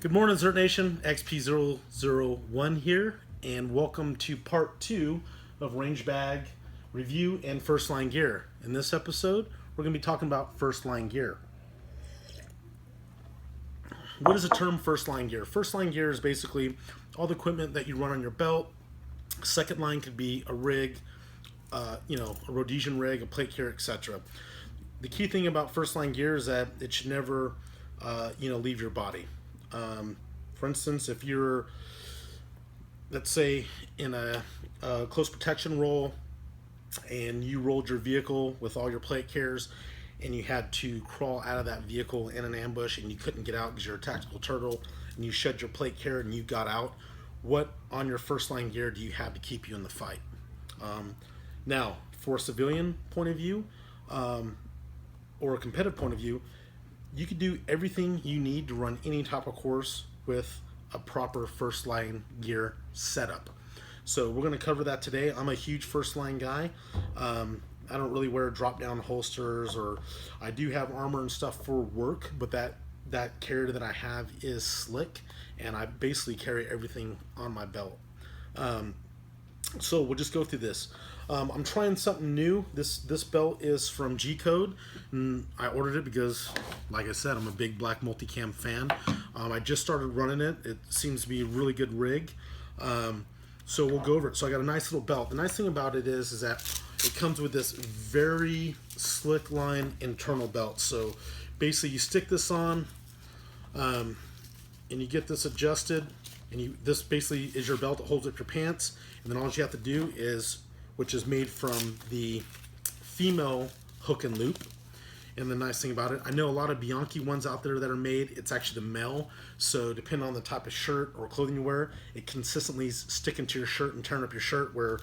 Good morning, Z.E.R.T Nation. XP001 here, and welcome to part 2 of range bag review and first line gear. In this episode, we're going to be talking about first line gear. What is the term first line gear? First line gear is basically all the equipment that you run on your belt. Second line could be a rig, a Rhodesian rig, a plate carrier, etc. The key thing about first line gear is that it should never, leave your body. For instance, if you're, let's say, in a close protection role and you rolled your vehicle with all your plate carriers and you had to crawl out of that vehicle in an ambush and you couldn't get out because you're a tactical turtle and you shed your plate carrier and you got out, what on your first line gear do you have to keep you in the fight? Now, for a civilian point of view, or a competitive point of view, you can do everything you need to run any type of course with a proper first line gear setup. So we're going to cover that today. I'm a huge first line guy. I don't really wear drop down holsters, or I do have armor and stuff for work, but that carrier that I have is slick, and I basically carry everything on my belt. So we'll just go through this. I'm trying something new. This belt is from G-Code, and I ordered it because, like I said, I'm a big black multicam fan. I just started running it. It seems to be a really good rig. So we'll go over it. So I got a nice little belt. The nice thing about it is that it comes with this very slick line internal belt. So basically you stick this on, and you get this adjusted, and this basically is your belt that holds up your pants, and then all you have to do is, which is made from the female hook and loop. And the nice thing about it, I know a lot of Bianchi ones out there that are made, it's actually the male, so depending on the type of shirt or clothing you wear, it consistently sticking to your shirt and tearing up your shirt, where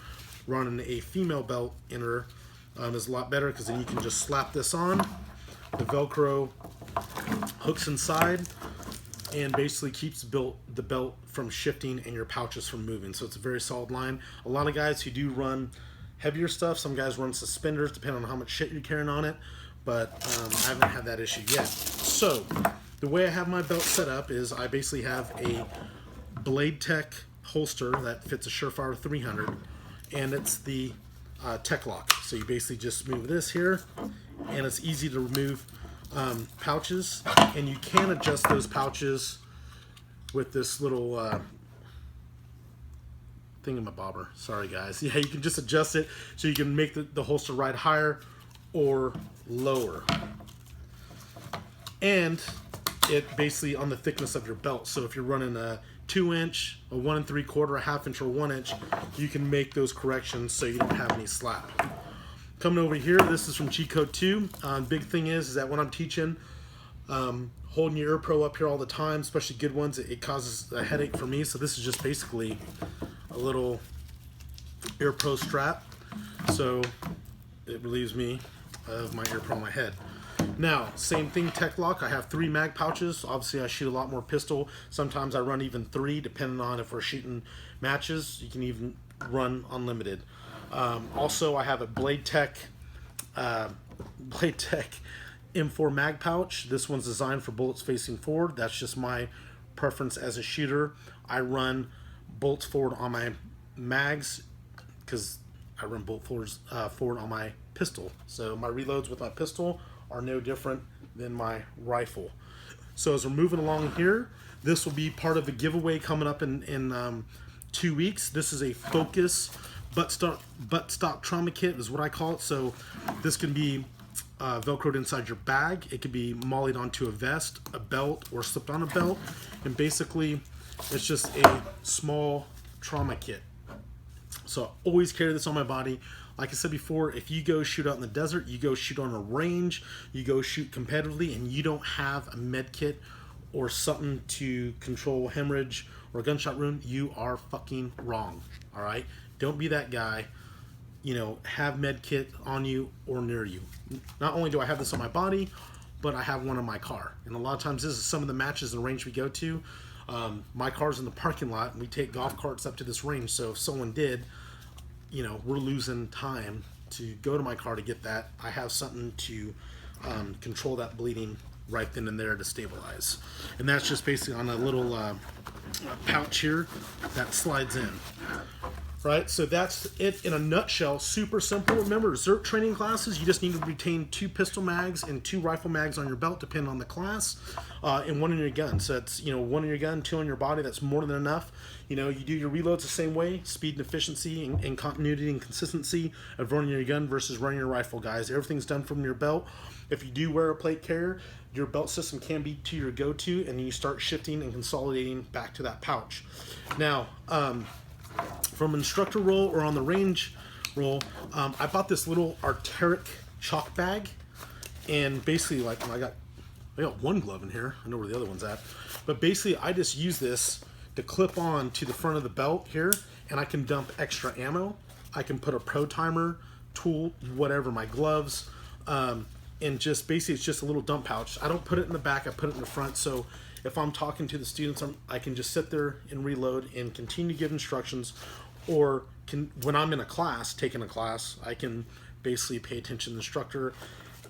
running a female belt inner is a lot better, because then you can just slap this on, the Velcro hooks inside, and basically keeps the belt from shifting and your pouches from moving. So it's a very solid line. A lot of guys who do run heavier stuff, some guys run suspenders depending on how much shit you're carrying on it, but I haven't had that issue yet. So the way I have my belt set up is I basically have a bladetech holster that fits a Surefire 300, and it's the tech lock. So you basically just move this here, and it's easy to remove pouches, and you can adjust those pouches with this little thingamabobber. Sorry guys. Yeah, you can just adjust it so you can make the holster ride higher or lower, and it basically on the thickness of your belt. So if you're running a 2-inch, a 1 3/4, a 1/2 inch, or 1 inch, you can make those corrections so you don't have any slap. Coming over here, this is from G-Code 2. Big thing is that when I'm teaching, holding your ear pro up here all the time, especially good ones, it causes a headache for me. So this is just basically a little ear pro strap. So it relieves me of my ear pro on my head. Now, same thing, tech lock. I have 3 mag pouches. Obviously, I shoot a lot more pistol. Sometimes I run even 3, depending on if we're shooting matches. You can even run unlimited. Also, I have a bladetech M4 mag pouch. This one's designed for bullets facing forward. That's just my preference as a shooter. I run bolts forward on my mags because I run bolt forward on my pistol. So my reloads with my pistol are no different than my rifle. So as we're moving along here, this will be part of a giveaway coming up in 2 weeks. This is a Focus butt stock trauma kit is what I call it. So this can be velcroed inside your bag. It could be mollied onto a vest, a belt, or slipped on a belt. And basically, it's just a small trauma kit. So I always carry this on my body. Like I said before, if you go shoot out in the desert, you go shoot on a range, you go shoot competitively, and you don't have a med kit or something to control hemorrhage or gunshot wound, you are fucking wrong. All right? Don't be that guy. Have med kit on you or near you. Not only do I have this on my body, but I have one in my car. And a lot of times, this is some of the matches and range we go to. My car's in the parking lot, and we take golf carts up to this range. So if someone did, we're losing time to go to my car to get that. I have something to control that bleeding right then and there to stabilize. And that's just basically on a little pouch here that slides in. Right, so that's it in a nutshell. Super simple. Remember, ZERT training classes, you just need to retain 2 pistol mags and 2 rifle mags on your belt, depending on the class, and 1 in your gun. So it's, 1 in your gun, 2 in your body. That's more than enough. You do your reloads the same way, speed and efficiency and continuity and consistency of running your gun versus running your rifle, guys. Everything's done from your belt. If you do wear a plate carrier, your belt system can be to your go-to, and then you start shifting and consolidating back to that pouch. Now, from instructor roll or on the range roll, I bought this little arteric chalk bag, and basically, like, I got 1 glove in here. I know where the other one's at, but basically, I just use this to clip on to the front of the belt here, and I can dump extra ammo. I can put a pro timer, tool, whatever, my gloves, and just basically, it's just a little dump pouch. I don't put it in the back. I put it in the front, so if I'm talking to the students, I can just sit there and reload and continue to give instructions, or when I'm in a class, taking a class, I can basically pay attention to the instructor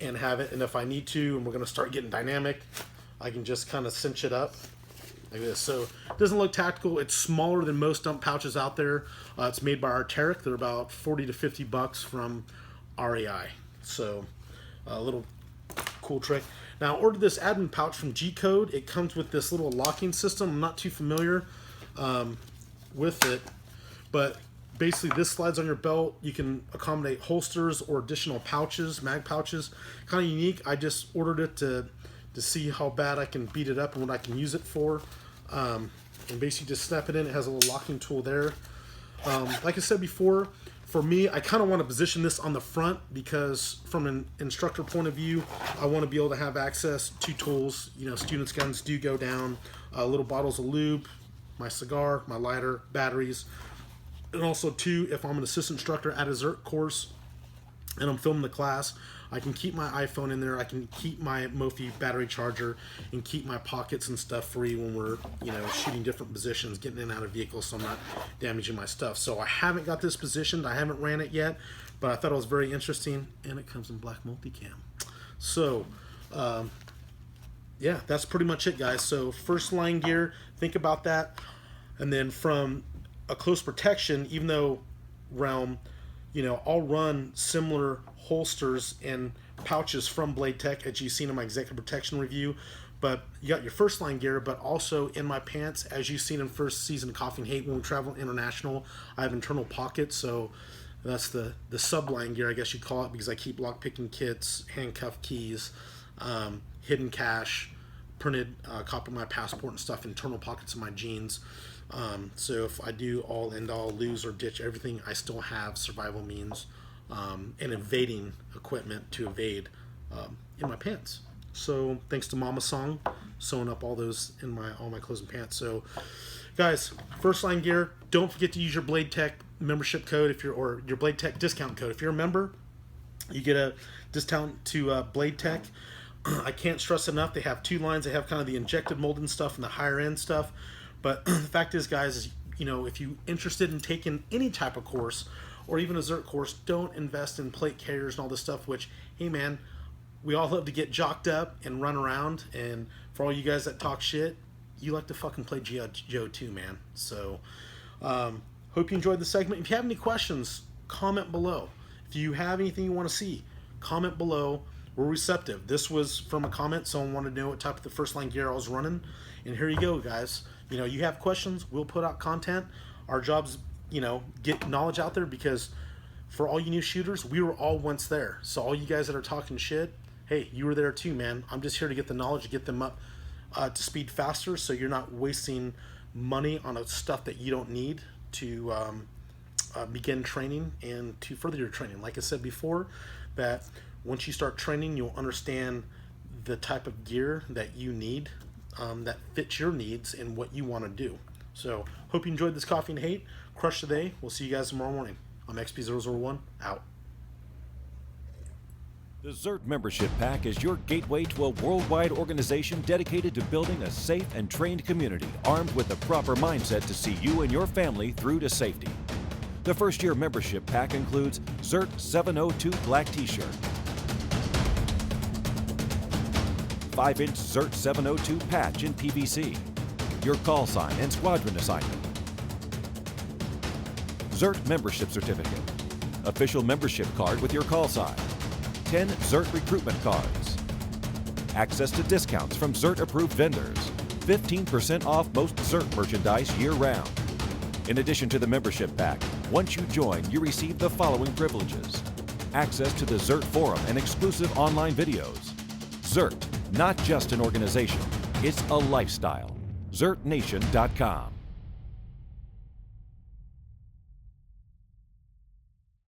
and have it. And if I need to, and we're going to start getting dynamic, I can just kind of cinch it up like this. So it doesn't look tactical. It's smaller than most dump pouches out there. It's made by Arteric. They're about $40 to $50 from REI. So a little cool trick. Now, I ordered this admin pouch from G-Code. It comes with this little locking system. I'm not too familiar with it, but basically this slides on your belt. You can accommodate holsters or additional pouches, mag pouches. Kind of unique. I just ordered it to see how bad I can beat it up and what I can use it for. And basically just snap it in. It has a little locking tool there. Like I said before, for me, I kind of want to position this on the front because from an instructor point of view, I want to be able to have access to tools. Students' guns do go down, little bottles of lube, my cigar, my lighter, batteries. And also, too, if I'm an assistant instructor at a ZERT course and I'm filming the class, I can keep my iPhone in there. I can keep my Mophie battery charger and keep my pockets and stuff free when we're, shooting different positions, getting in and out of vehicles, so I'm not damaging my stuff. So I haven't got this positioned. I haven't ran it yet, but I thought it was very interesting, and it comes in black multicam. So, yeah, that's pretty much it, guys. So first line gear, think about that. And then from a close protection, even though realm, I'll run similar holsters and pouches from bladetech, as you've seen in my executive protection review. But you got your first line gear, but also in my pants, as you've seen in first season of Coffee and Hate, when we travel international, I have internal pockets. So that's the subline gear, I guess you'd call it, because I keep lockpicking kits, handcuff keys, hidden cash, printed copy of my passport and stuff, internal pockets of my jeans. So if I do all end all, lose or ditch everything, I still have survival means and evading equipment to evade in my pants. So thanks to Mama Song sewing up all those in all my clothes and pants. So guys, first line gear, don't forget to use your bladetech membership code or your bladetech discount code. If you're a member, you get a discount to bladetech. I can't stress enough, they have 2 lines. They have kind of the injected molded stuff and the higher end stuff. But the fact is, guys, if you're interested in taking any type of course or even a ZERT course, don't invest in plate carriers and all this stuff, which, hey man, we all love to get jocked up and run around. And for all you guys that talk shit, you like to fucking play G.I. Joe too, man. So, hope you enjoyed the segment. If you have any questions, comment below. If you have anything you want to see, comment below. We're receptive. This was from a comment. Someone wanted to know what type of the first line gear I was running. And here you go, guys. You have questions, we'll put out content. Our job's, get knowledge out there, because for all you new shooters, we were all once there. So all you guys that are talking shit, hey, you were there too, man. I'm just here to get the knowledge, to get them up to speed faster, so you're not wasting money on stuff that you don't need to begin training and to further your training. Like I said before, that once you start training, you'll understand the type of gear that you need that fits your needs and what you want to do. So, hope you enjoyed this Coffee and Hate. Crush the day. We'll see you guys tomorrow morning. I'm XP001, out. The ZERT membership pack is your gateway to a worldwide organization dedicated to building a safe and trained community armed with the proper mindset to see you and your family through to safety. The first-year membership pack includes ZERT 702 black t-shirt, 5-inch ZERT 702 patch in PVC, your call sign and squadron assignment, ZERT membership certificate, official membership card with your call sign, 10 ZERT recruitment cards, access to discounts from ZERT-approved vendors, 15% off most ZERT merchandise year-round. In addition to the membership pack, once you join, you receive the following privileges: access to the ZERT forum and exclusive online videos. ZERT, not just an organization, it's a lifestyle. ZERTNation.com.